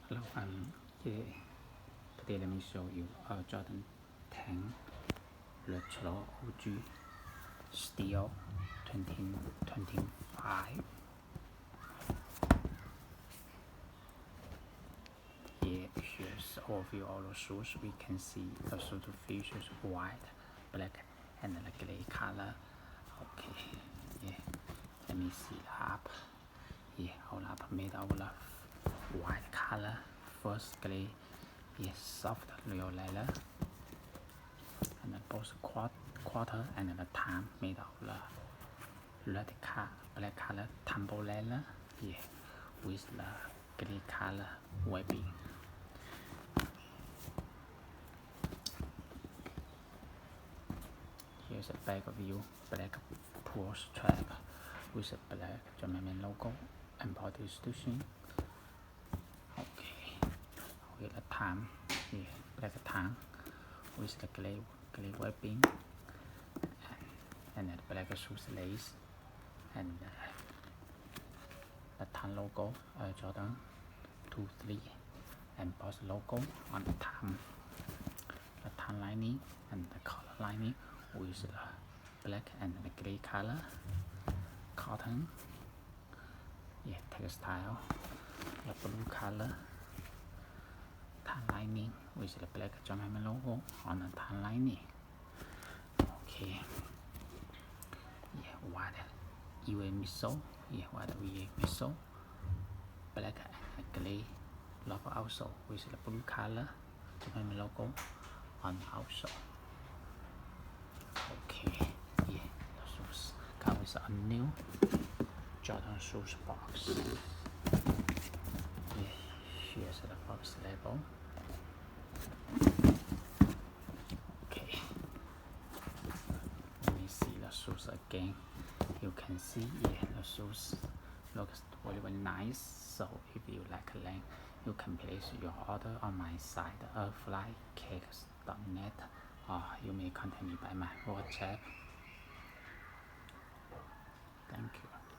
Hello, today let me show you a Jordan 10 retro OG steel 2025. Here's overview of the shoes. We can see the shoes features white, black, and the gray color. Okay, let me see the up. All up made of the white color, first gray, soft real leather, and then both quarter and the thumb made of the black color tumble leather, with the gray color webbing. Here's a back view, black pull strap with a black German logo and body stitching. Okay, with a thumb, black thumb with the gray webbing and the black shoes lace and the thumb logo, Jordan 2-3, and both logo on the thumb lining and the collar lining with the black and the gray color, cotton, textile, the blue color, tan lining with the black German logo on the tan lining. Okay, white UA midsole, white VA midsole, black and gray logo outsole with the blue color German logo on the outsole. Okay, the shoes come with a new Jordan shoes box. Here's the box label. Okay, let me see the shoes again. You can see the shoes looks very nice. So if you like them, you can place your order on my site flycakes.net, or you may contact me by my WhatsApp. Thank you.